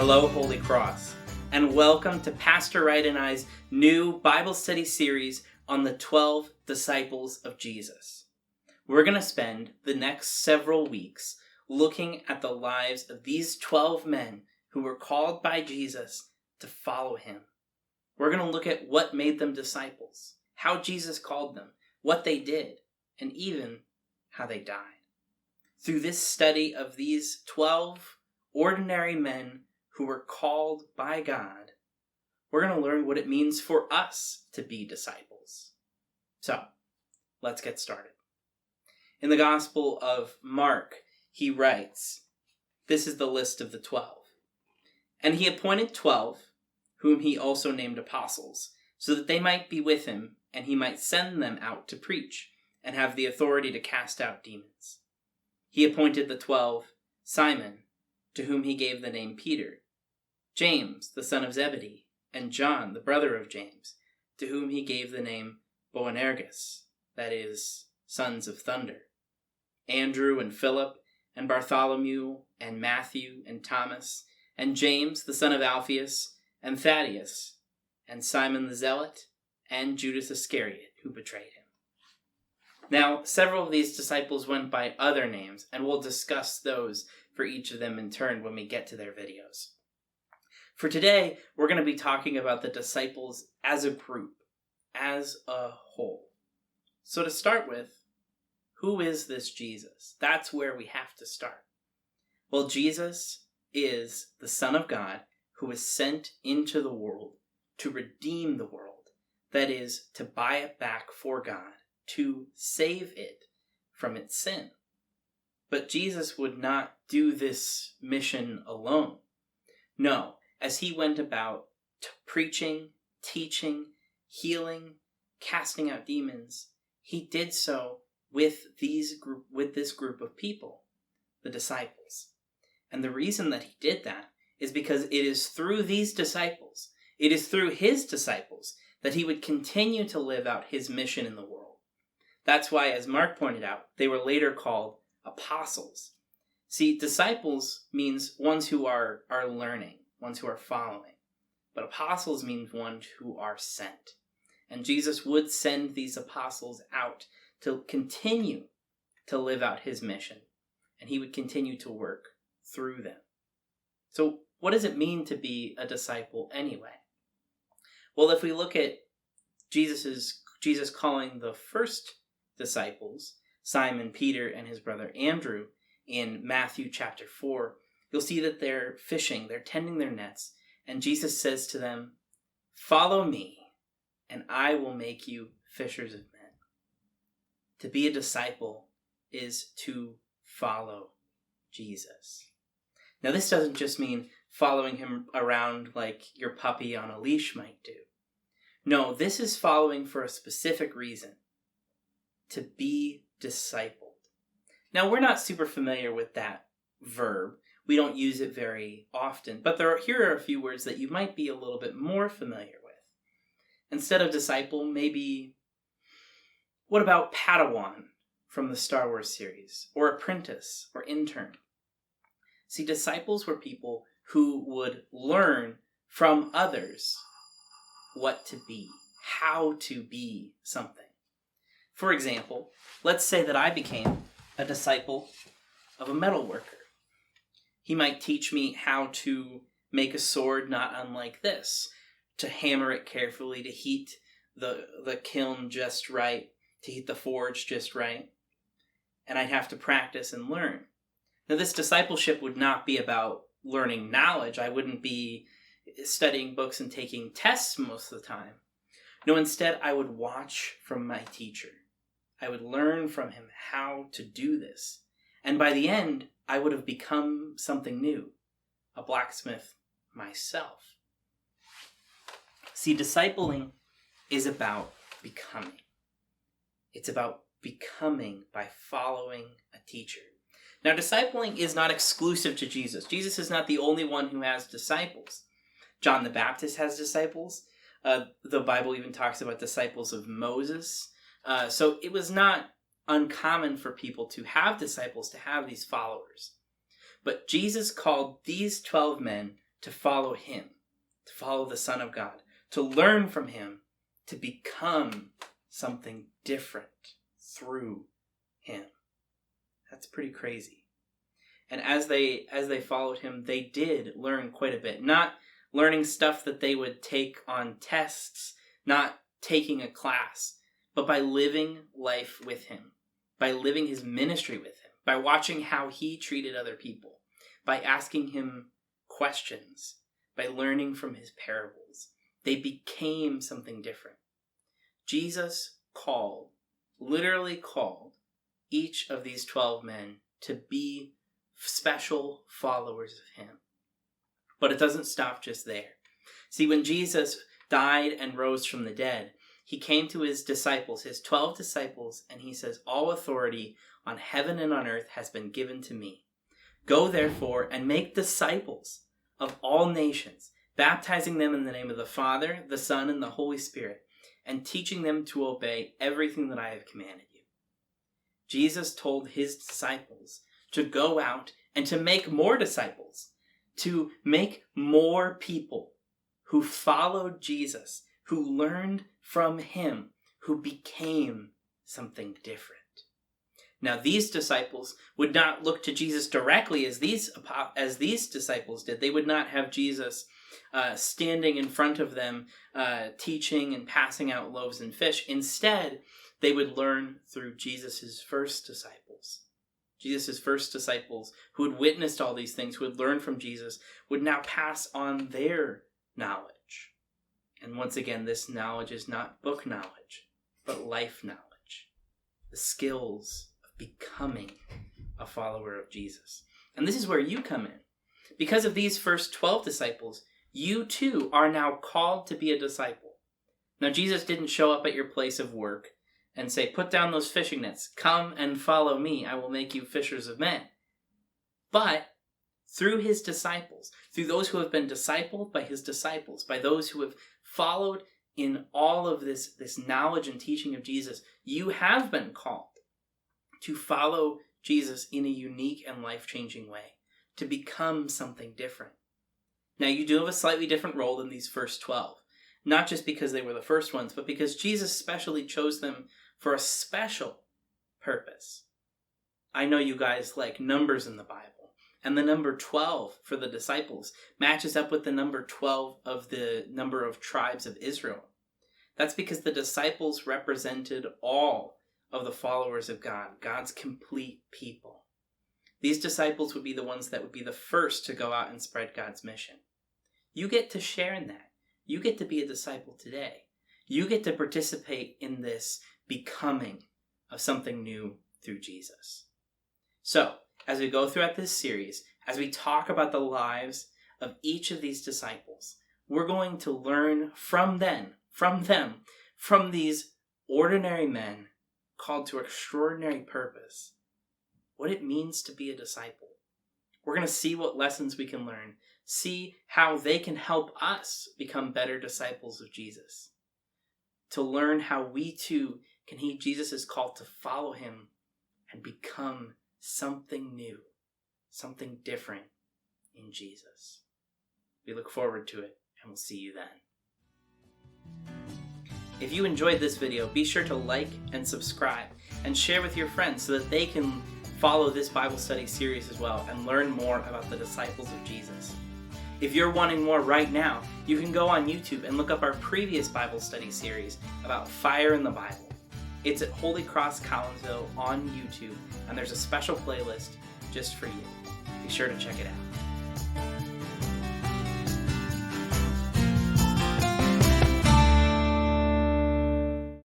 Hello, Holy Cross, and welcome to Pastor Wright and I's new Bible study series on the 12 disciples of Jesus. We're going to spend the next several weeks looking at the lives of these 12 men who were called by Jesus to follow him. We're going to look at what made them disciples, how Jesus called them, what they did, and even how they died. Through this study of these 12 ordinary men who were called by God, we're going to learn what it means for us to be disciples. So, let's get started. In the Gospel of Mark, he writes, this is the list of the 12. And he appointed 12, whom he also named apostles, so that they might be with him, and he might send them out to preach, and have the authority to cast out demons. He appointed the 12, Simon, to whom he gave the name Peter, James, the son of Zebedee, and John, the brother of James, to whom he gave the name Boanerges, that is, sons of thunder, Andrew and Philip, and Bartholomew, and Matthew, and Thomas, and James, the son of Alphaeus, and Thaddeus, and Simon the Zealot, and Judas Iscariot, who betrayed him. Now, several of these disciples went by other names, and we'll discuss those for each of them in turn when we get to their videos. For today, we're going to be talking about the disciples as a group, as a whole. So to start with, who is this Jesus? That's where we have to start. Well, Jesus is the Son of God who was sent into the world to redeem the world, that is, to buy it back for God, to save it from its sin. But Jesus would not do this mission alone. No, as he went about preaching, teaching, healing, casting out demons, he did so with this group of people, the disciples. And the reason that he did that is because it is through these disciples, it is through his disciples, that he would continue to live out his mission in the world. That's why, as Mark pointed out, they were later called apostles. See, disciples means ones who are learning, ones who are following. But apostles means ones who are sent. And Jesus would send these apostles out to continue to live out his mission. And he would continue to work through them. So what does it mean to be a disciple anyway? Well, if we look at Jesus calling the first disciples, Simon, Peter, and his brother Andrew, in Matthew chapter 4, you'll see that they're fishing, they're tending their nets, and Jesus says to them, "Follow me, and I will make you fishers of men." To be a disciple is to follow Jesus. Now, this doesn't just mean following him around like your puppy on a leash might do. No, this is following for a specific reason. To be discipled. Now, we're not super familiar with that verb. We don't use it very often, but here are a few words that you might be a little bit more familiar with. Instead of disciple, maybe, what about Padawan from the Star Wars series? Or apprentice, or intern? See, disciples were people who would learn from others what to be, how to be something. For example, let's say that I became a disciple of a metal worker. He might teach me how to make a sword not unlike this, to hammer it carefully, to heat the kiln just right, to heat the forge just right. And I'd have to practice and learn. Now, this discipleship would not be about learning knowledge. I wouldn't be studying books and taking tests most of the time. No, instead, I would watch from my teacher. I would learn from him how to do this. And by the end, I would have become something new, a blacksmith myself. See, discipling is about becoming. It's about becoming by following a teacher. Now, discipling is not exclusive to Jesus. Jesus is not the only one who has disciples. John the Baptist has disciples. The Bible even talks about disciples of Moses. So it was not uncommon for people to have disciples, to have these followers. But Jesus called these 12 men to follow him, to follow the Son of God, to learn from him, to become something different through him. That's pretty crazy. And as they followed him, they did learn quite a bit. Not learning stuff that they would take on tests, not taking a class, but by living life with him, by living his ministry with him, by watching how he treated other people, by asking him questions, by learning from his parables. They became something different. Jesus literally called each of these 12 men to be special followers of him. But it doesn't stop just there. See, when Jesus died and rose from the dead, he came to his disciples, his 12 disciples, and he says, "All authority on heaven and on earth has been given to me. Go therefore and make disciples of all nations, baptizing them in the name of the Father, the Son, and the Holy Spirit, and teaching them to obey everything that I have commanded you." Jesus told his disciples to go out and to make more disciples, to make more people who followed Jesus, who learned from him, who became something different. Now, these disciples would not look to Jesus directly as these disciples did. They would not have Jesus standing in front of them, teaching and passing out loaves and fish. Instead, they would learn through Jesus' first disciples. Jesus' first disciples, who had witnessed all these things, who had learned from Jesus, would now pass on their knowledge. And once again, this knowledge is not book knowledge, but life knowledge. The skills of becoming a follower of Jesus. And this is where you come in. Because of these first 12 disciples, you too are now called to be a disciple. Now, Jesus didn't show up at your place of work and say, "Put down those fishing nets. Come and follow me. I will make you fishers of men." But through his disciples, through those who have been discipled by his disciples, by those who have followed in all of this knowledge and teaching of Jesus, you have been called to follow Jesus in a unique and life-changing way, to become something different. Now, you do have a slightly different role than these first 12, not just because they were the first ones, but because Jesus specially chose them for a special purpose. I know you guys like numbers in the Bible. And the number 12 for the disciples matches up with the number 12 of the number of tribes of Israel. That's because the disciples represented all of the followers of God, God's complete people. These disciples would be the ones that would be the first to go out and spread God's mission. You get to share in that. You get to be a disciple today. You get to participate in this becoming of something new through Jesus. So, as we go throughout this series, as we talk about the lives of each of these disciples, we're going to learn from them, from these ordinary men called to extraordinary purpose, what it means to be a disciple. We're going to see what lessons we can learn, see how they can help us become better disciples of Jesus, to learn how we too can heed Jesus' call to follow him and become something new, something different in Jesus. We look forward to it, and we'll see you then. If you enjoyed this video, be sure to like and subscribe and share with your friends so that they can follow this Bible study series as well and learn more about the disciples of Jesus. If you're wanting more right now, you can go on YouTube and look up our previous Bible study series about fire in the Bible. It's at Holy Cross Collinsville on YouTube, and there's a special playlist just for you. Be sure to check it out.